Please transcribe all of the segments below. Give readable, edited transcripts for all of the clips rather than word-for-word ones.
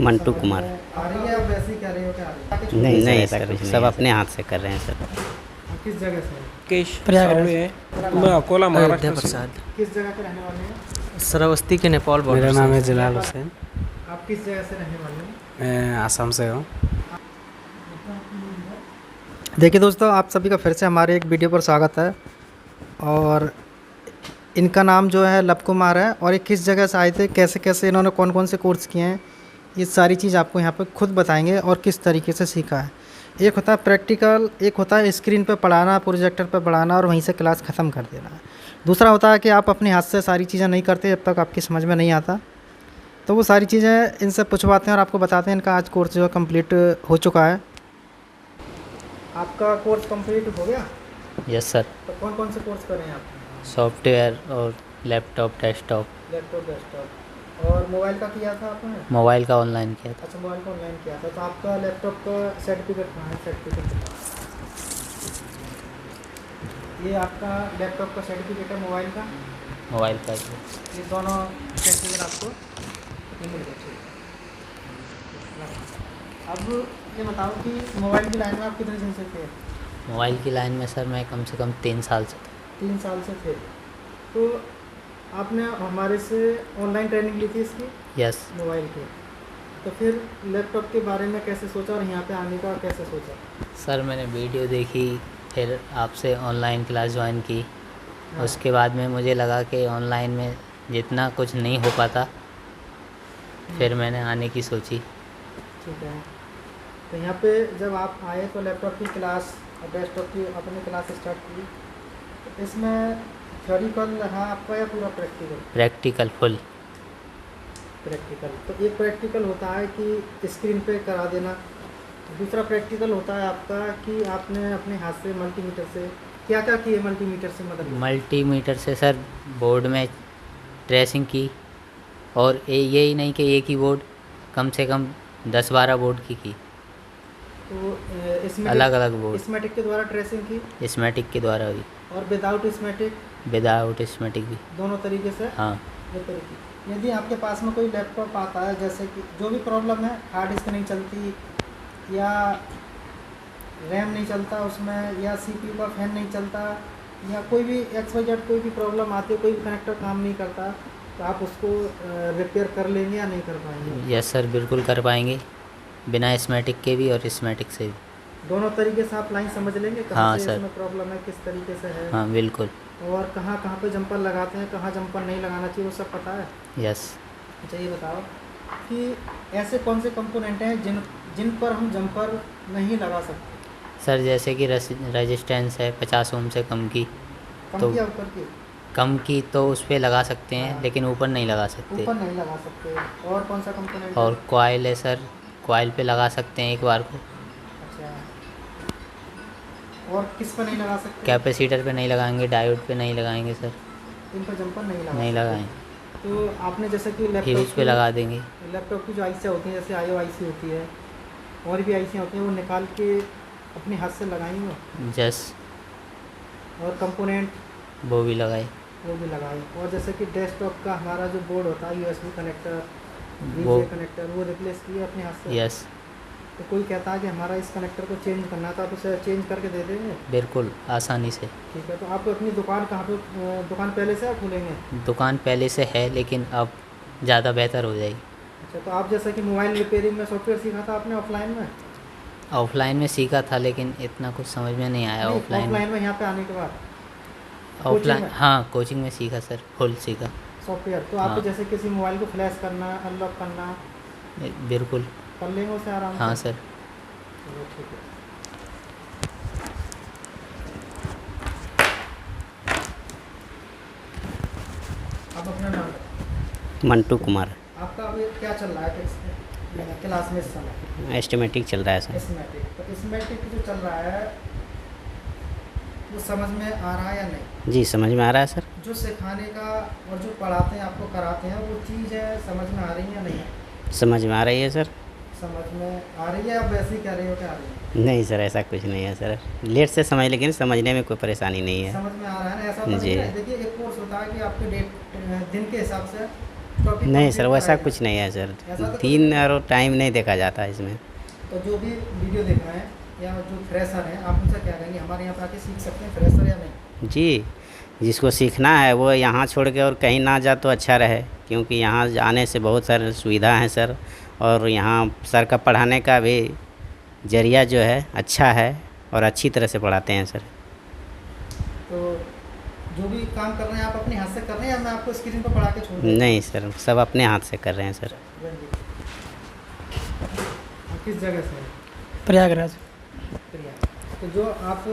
मंटू कुमार। आ रही है, आप वैसे ही कह रहे हो क्या आ रही है? नहीं नहीं सर, सब अपने हाथ से कर रहे हैं सर। किस जगह से हैं? केश सावळे है, मैं अकोला अयोध्या महाराष्ट्र से। प्रसाद, किस जगह के रहने वाले हैं? श्रावस्ती के नेपाल बॉर्डर मेरा से। नाम है जलाल हुसैन, आप किस जगह से रहने वाले हैं? मैं आसाम से हूँ। देखिए दोस्तों, आप सभी का फिर से हमारे एक वीडियो पर स्वागत है। और इनका नाम जो है लव कुमार है, और ये किस जगह से आए थे, कैसे कैसे इन्होंने कौन कौन से कोर्स किए हैं, ये सारी चीज़ आपको यहाँ पर खुद बताएंगे और किस तरीके से सीखा है। एक होता है प्रैक्टिकल, एक होता है स्क्रीन पे पढ़ाना, प्रोजेक्टर पे पढ़ाना और वहीं से क्लास ख़त्म कर देना। दूसरा होता है कि आप अपने हाथ से सारी चीज़ें नहीं करते जब तक आपकी समझ में नहीं आता, तो वो सारी चीज़ें इनसे पूछवाते हैं और आपको बताते हैं। इनका आज कोर्स जो है कम्प्लीट हो चुका है। आपका कोर्स कंप्लीट हो गया? Yes sir. तो कौन कौन से कोर्स कर रहे हैं आप? सॉफ्टवेयर और लैपटॉप, डेस्कटॉप। लैपटॉप, डेस्कटॉप और मोबाइल का किया था आपने? मोबाइल का ऑनलाइन किया था। अच्छा, मोबाइल का ऑनलाइन किया था। तो आपका लैपटॉप का सर्टिफिकेट कहाँ है? सर्टिफिकेट ये आपका लैपटॉप का सर्टिफिकेट है, मोबाइल का? मोबाइल का ये दोनों सर्टिफिकेट आपको मिल गए। ठीक है। अब ये बताओ कि मोबाइल की लाइन में आप कितने दिन से थे? मोबाइल की लाइन में सर मैं कम से कम 3 साल से था। 3 साल से थे। तो आपने हमारे से ऑनलाइन ट्रेनिंग ली थी इसकी, यस। मोबाइल की। तो फिर लैपटॉप के बारे में कैसे सोचा और यहाँ पे आने का कैसे सोचा? सर मैंने वीडियो देखी, फिर आपसे ऑनलाइन क्लास ज्वाइन की। हाँ। उसके बाद में मुझे लगा कि ऑनलाइन में जितना कुछ नहीं हो पाता, फिर मैंने आने की सोची। ठीक है। तो यहाँ पे जब आप आए तो लैपटॉप की क्लास और डेस्कटॉप की अपनी क्लास स्टार्ट की। तो इसमें थ्योरिकल रहा आपका या पूरा प्रैक्टिकल? Practical full. प्रैक्टिकल। तो एक प्रैक्टिकल होता है कि स्क्रीन पे करा देना, दूसरा प्रैक्टिकल होता है आपका कि आपने अपने हाथ से मल्टीमीटर से क्या क्या किए? मल्टीमीटर से मतलब मल्टीमीटर से सर बोर्ड में ट्रेसिंग की, और यही नहीं कि एक ही बोर्ड, कम से कम 10-12 बोर्ड की। तो इसमें अलग अलग बोर्ड। स्मेटिक के द्वारा ट्रेसिंग की स्मेटिक के द्वारा भी, और विदाउट स्मेटिक? विदाउट स्मेटिक भी। दोनों तरीके से? हाँ। दो तरीके। यदि आपके पास में कोई लैपटॉप आता है, जैसे कि जो भी प्रॉब्लम है, हार्ड डिस्क नहीं चलती या रैम नहीं चलता उसमें, या CPU का फैन नहीं चलता, या कोई भी XYZ कोई भी प्रॉब्लम आती है, कोई भी कनेक्टर काम नहीं करता, तो आप उसको रिपेयर कर लेंगे या नहीं कर पाएंगे? यस सर, बिल्कुल कर पाएंगे, बिना स्मेटिक के भी और स्मेटिक से भी। दोनों तरीके से आप लाइन समझ लेंगे कहाँ हाँ से सर। इसमें प्रॉब्लम है, किस तरीके से है, हाँ बिल्कुल। और कहाँ कहाँ पे जंपर लगाते हैं, कहाँ जंपर नहीं लगाना चाहिए, वो सब पता है? यस। अच्छा, ये बताओ कि ऐसे कौन से कंपोनेंट हैं जिन पर हम जंपर नहीं लगा सकते? सर जैसे कि रेजिस्टेंस है 50 ओम से कम की, कम तो की या ऊपर की? कम की तो उस पर लगा सकते हैं, हाँ। लेकिन ऊपर नहीं लगा सकते। ऊपर नहीं लगा सकते। और कौन सा कंपोनेंट? और कॉइल है सर, कॉइल पे लगा सकते हैं एक बार को। अच्छा, और किस पर नहीं लगा सकते? कैपेसिटर पे नहीं लगाएंगे, डायोड पे नहीं लगाएंगे सर, इन पर जंपर नहीं लगा नहीं सकते। लगाएंगे। तो आपने जैसे कि फ्यूज पे लगा देंगे। लैपटॉप की जो आईसियाँ होती हैं, जैसे IO IC होती है, और भी आईसियाँ होती हैं, वो निकाल के अपने हाथ से लगाई हो? जस, और कंपोनेंट वो भी लगाए। वो भी लगाए। और जैसे कि डेस्कटॉप का हमारा जो बोर्ड होता है, USB कनेक्टर, वो VGA कनेक्टर, वो रिप्लेस किए अपने हाथ से? यस। तो कोई कहता है कि हमारा इस कनेक्टर को चेंज करना था, तो उसे चेंज करके दे देंगे? बिल्कुल आसानी से। ठीक है। तो आप अपनी दुकान कहाँ पे, दुकान पहले से आप खोलेंगे? दुकान पहले से है, लेकिन अब ज़्यादा बेहतर हो जाएगी। अच्छा, तो आप जैसे कि मोबाइल रिपेयरिंग में सॉफ्टवेयर सीखा था आपने ऑफलाइन में? ऑफलाइन में सीखा था, लेकिन इतना कुछ समझ में नहीं आया। ऑफलाइन में यहाँ पे आने के बाद ऑफलाइन में? हाँ, कोचिंग में सीखा सर, फुल सीखा। सॉफ्टवेयर तो आपको हाँ। जैसे किसी मोबाइल को फ्लैश करना, अनलॉक करना, बिल्कुल। कर लेंगे उसे आराम से? हाँ सर। चलो ठीक है। आप अपना नाम बताओ। मंटू कुमार। आपका अभी क्या चल रहा है क्लास में इस समय? एस्टिमेटिक चल रहा है सर। स्मेटिक। तो स्मेटिक जो चल रहा है वो समझ में आ रहा है या नहीं? जी समझ में आ रहा है सर। जो सिखाने का और जो पढ़ाते हैं, आपको कराते हैं, वो चीज़ है समझ में आ रही है या नहीं? समझ में आ रही है सर। समझ में आ रही है? आप वैसे ही कह रहे हो क्या आ रही है? नहीं सर, ऐसा कुछ नहीं है सर, लेट से समझ, लेकिन समझने में कोई परेशानी नहीं है। समझ में आ रहा है ना? ऐसा तो जी। नहीं है। देखिए, एक कोर्स होता है कि आपके दिन के हिसाब से तो अभी नहीं कंप्लीट सर, वैसा कराएगा? कुछ नहीं है सर। ऐसा तो दिन और टाइम नहीं देखा जाता इसमें। तो जो भी वीडियो देख रहे हैं या जो फ्रेशर हैं, आप उनसे क्या कहेंगे, हमारे यहाँ पे आके सीख सकते हैं फ्रेशर या नहीं? जी, जिसको सीखना है वो यहाँ छोड़ के और कहीं ना जा तो अच्छा रहे, क्योंकि यहाँ आने से बहुत सारी सुविधा हैं सर। और यहाँ सर का पढ़ाने का भी जरिया जो है अच्छा है और अच्छी तरह से पढ़ाते हैं सर। तो जो भी काम कर रहे हैं आप अपने हाथ से कर रहे हैं या मैं आपको स्क्रीन पर पढ़ा के छोड़ दूँ? नहीं सर, सब अपने हाथ से कर रहे हैं सर। किस जगह से हैं? प्रयागराज प्रिया। तो जो आप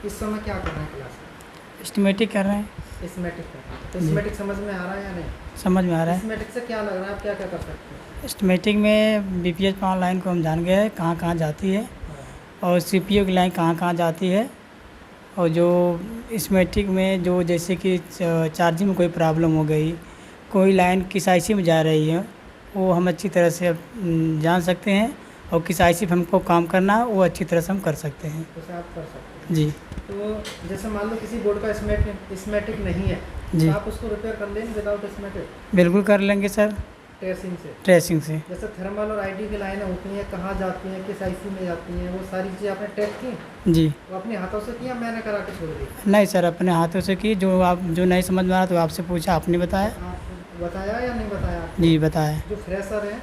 इस समय क्या कर रहे हैं क्लास में? एस्टिमेटिक कर रहे हैं। एस्मेटिक कर रहे हैं। तो एस्मेटिक समझ में आ रहा है या नहीं? समझ में आ रहा है। एस्मेटिक से क्या लग रहा है, आप क्या क्या कर सकते हैं? एस्टिमेटिक में बीपीएच पावर लाइन को हम जान गए हैं कहाँ कहाँ जाती है, और सीपीयू की लाइन कहाँ कहाँ जाती है। और जो एस्टिमेटिक में जो जैसे कि चार्जिंग में कोई प्रॉब्लम हो गई, कोई लाइन किस आईसी में जा रही है, वो हम अच्छी तरह से जान सकते हैं। और किस आईसी पे हमको काम करना है वो अच्छी तरह से हम कर सकते हैं। उसे आप कर सकते हैं। जी तो जैसे मान लो किसी बोर्ड का एस्मेटिक नहीं है, जी, तो आप उसको रिपेयर कर लेंगे विदाउट एस्मेटिक बिल्कुल कर लेंगे सर, ट्रेसिंग से? ट्रेसिंग से। जैसे थर्मल और आईडी की लाइनें होती हैं, कहाँ जाती हैं, किस आईसी में जाती हैं, वो सारी चीज़ें आपने ट्रैक की? जी वो अपने हाथों से किया, मैंने करा के छोड़ दी? नहीं सर, अपने हाथों से की। जो नहीं समझ में आ रहा तो आपसे पूछा, आपने बताया। आपको बताया या नहीं बताया? जी बताया। जो फ्रेशर हैं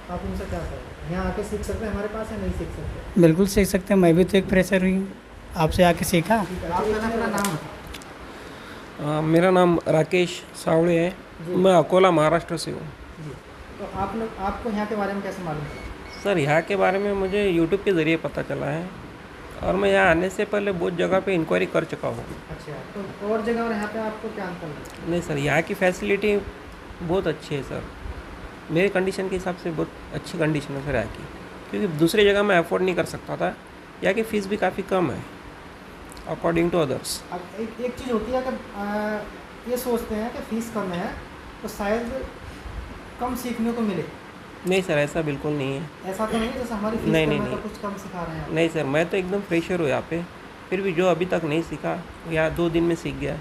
आप उनसे क्या करें, यहाँ आके सीख सकते हैं हमारे पास या नहीं सीख सकते? बिल्कुल सीख सकते हैं, मैं भी तो एक फ्रेशर हुई हूँ, आपसे आके सीखा। ठीक है, आप पहले अपना नाम बताओ। मेरा नाम राकेश सावड़े है, मैं अकोला महाराष्ट्र से हूँ। जी। तो आप लोग, आपको यहाँ के बारे में कैसे मालूम था? सर यहाँ के बारे में मुझे यूट्यूब के ज़रिए पता चला है, और मैं यहाँ आने से पहले बहुत जगह पे इंक्वायरी कर चुका हूँ। अच्छा, तो और जगह और यहाँ पे आपको क्या अंतर लगा? नहीं सर, यहाँ की फैसिलिटी बहुत अच्छी है सर, मेरे कंडीशन के हिसाब से बहुत अच्छी कंडीशन है सर यहाँ की, क्योंकि दूसरी जगह मैं अफोर्ड नहीं कर सकता था। यहाँ की फ़ीस भी काफ़ी कम है अकॉर्डिंग टू अदर्स। अब एक चीज़ होती है कि ये सोचते हैं कि फ़ीस कम है तो शायद कम सीखने को मिले। नहीं सर, ऐसा बिल्कुल नहीं है। ऐसा तो नहीं है जैसे हमारी फीस नहीं, कम नहीं, है तो नहीं। कुछ कम सिखा रहे हैं आप? नहीं सर, मैं तो एकदम फ्रेशर हूँ यहाँ पे, फिर भी जो अभी तक नहीं सीखा या 2 दिन में सीख गया।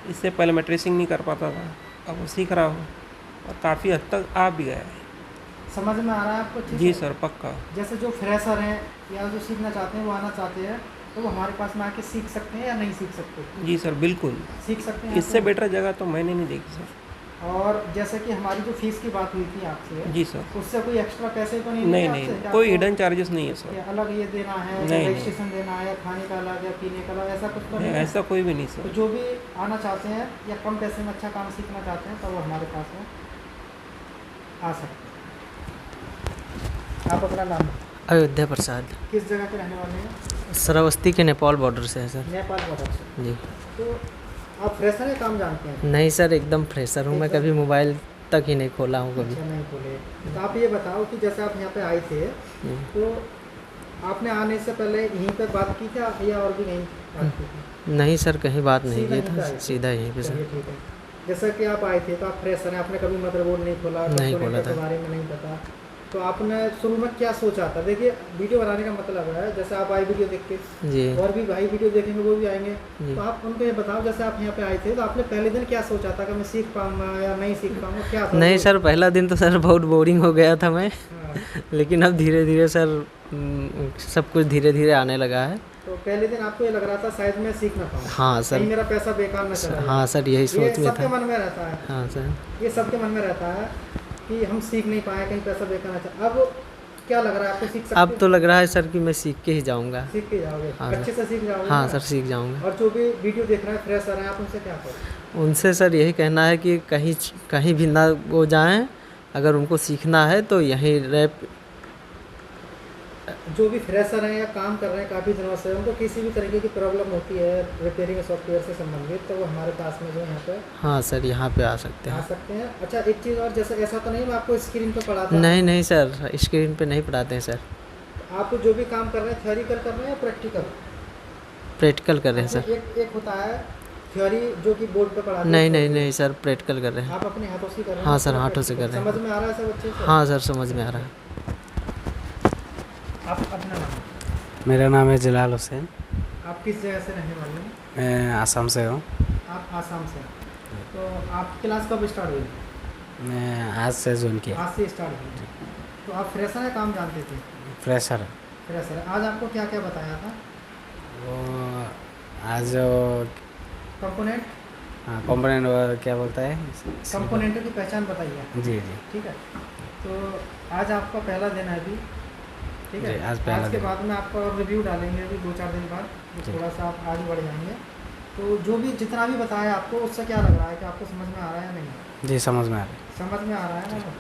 इससे पहले मैं ट्रेसिंग नहीं कर पाता था, अब वो सीख रहा हूँ और काफ़ी हद तक आ भी गया है। समझ में आ रहा है आपको? ठीक जी है। सर, पक्का। जैसे जो फ्रेशर हैं या जो सीखना चाहते हैं, वो आना चाहते हैं, तो वो हमारे पास में आके सीख सकते हैं या नहीं सीख सकते? जी सर, बिल्कुल। सीख सकते हैं। इससे आपको? बेटर जगह तो मैंने नहीं देखी सर। और जैसे कि हमारी जो फीस की बात हुई थी आपसे, जी सर। उससे कोई एक्स्ट्रा पैसे तो नहीं नहीं लेते नहीं, आपसे? क्या कोई आपको हिडन चार्जेस नहीं है सर। क्या अलग ये देना है, नहीं, रजिस्ट्रेशन देना है, या खाने का अलग या पीने का अलग, ऐसा कुछ तो नहीं, नहीं है? ऐसा कोई भी नहीं तो सर। जो भी आना चाहते हैं या कम पैसे में अच्छा काम सीखना चाहते हैं, तो वो हमारे पास में आ सकते हैं। आप अपना नाम? अयोध्या प्रसाद, किस जगह के रहने वाले हैं? श्रावस्ती के नेपाल बॉर्डर से है सर। नेपाल बॉर्डर से। जी तो आप फ्रेशर है, काम जानते हैं? नहीं सर, एकदम फ्रेशर हूँ मैं, कभी मोबाइल तक ही नहीं खोला हूँ कभी। अच्छा, नहीं खोले। तो आप ये बताओ कि जैसे आप यहाँ पे आए थे, तो आपने आने से पहले यहीं पे बात की थी या और भी कहीं बात की थी? नहीं सर, कहीं बात नहीं सीधा की यहीं पे आए था, थे? सीधा यहीं पे चलिए सर। ठीक है। जैसे कि आप आए थे तो आप फ्रेशर हैं, आपने कभी मदरबोर्ड नहीं खोला, नहीं खोला कंपोनेंट के था। बारे में नहीं पता, तो आपने शुरू में क्या सोचा था? देखिए, वीडियो बनाने का मतलब है, जैसे आप आए वीडियो देख के, जी और भी भाई वीडियो देखेंगे वो भी आएंगे, जी। तो आप उनको ये बताओ, जैसे आप यहाँ पे आए थे तो आपने पहले दिन क्या सोचा था कि मैं सीख पाऊंगा या नहीं सीख पाऊंगा, क्या था? नहीं सर, पहला दिन तो सर बहुत बोरिंग हो गया था मैं, हाँ। लेकिन अब धीरे धीरे सर सब कुछ धीरे धीरे आने लगा है। तो पहले दिन आपको ये लग रहा था शायद मैं सीख ना पाऊँ, हाँ सर। कहीं मेरा पैसा बेकार ना चला जाए। हाँ सर, यही ये सोच में सबके था। मन में रहता है, हाँ सर। ये सबके मन में रहता है कि हम सीख नहीं पाए, कहीं पैसा बेकार ना चला। अब क्या लग रहा है आपको, सीख सकते अब तो लग रहा है सर कि मैं सीख के ही जाऊँगा। सीख के जाओगे? हाँ सर। अच्छे से सीख जाओगे? हाँ ना? सर, सीख जाऊँगा। और जो भी वीडियो देख रहे हैं फ्रेशर हैं, आप उनसे क्या करो? उनसे सर यही कहना है कि कहीं कहीं भी ना वो जाएं, अगर उनको सीखना है तो यहीं रैप। जो भी फ्रेशर हैं या काम कर रहे हैं काफ़ी दिनों से, उनको किसी भी तरीके की प्रॉब्लम होती है रिपेयरिंग सॉफ्टवेयर से संबंधित, तो वो हमारे पास में जो यहाँ पे हाँ सर, यहाँ पे आ सकते आ हैं। सकते हैं। अच्छा, एक चीज़ और, जैसे ऐसा तो नहीं मैं आपको स्क्रीन पे पढ़ाता? नहीं नहीं सर, स्क्रीन पे नहीं पढ़ाते हैं सर। आप जो भी काम कर रहे हैं थ्योरिकल कर रहे हैं या प्रैक्टिकल? प्रैक्टिकल कर रहे हैं सर। एक होता है थ्योरी जो कि बोर्ड पे पढ़ाते हैं। नहीं नहीं नहीं सर, प्रैक्टिकल कर रहे हैं। आप अपने हाथों से कर रहे हैं? हाँ सर, हाथों से कर रहे हैं। समझ में आ रहा है सब अच्छे से? हाँ सर, समझ में आ रहा है। आप अपना नाम? मेरा नाम है जलाल हुसैन, आप किस जगह से रहने वाले हैं? मैं आसाम से हूँ। आप आसाम से। तो आप क्लास कब स्टार्ट हुई? मैं आज से जून किया। आज से स्टार्ट किया। तो आप फ्रेशर है, काम जानते थे? फ्रेशर फ्रेशर है। आज आपको क्या क्या बताया था? वो आज कंपोनेंट, हाँ कंपोनेंट क्या बोलता है कंपोनेंटों की पहचान बताई है। जी जी ठीक है। तो आज आपका पहला दिन है अभी, ठीक है। जी, आज पहला के दिन। बाद में आपका और रिव्यू डालेंगे अभी 2-4 दिन बाद, तो जी। थोड़ा सा आप आगे बढ़ जाएंगे। तो जो भी जितना भी बताया आपको, उससे क्या लग रहा है कि आपको समझ में आ रहा है या नहीं? जी समझ में आ रहा है। समझ में आ रहा है ना?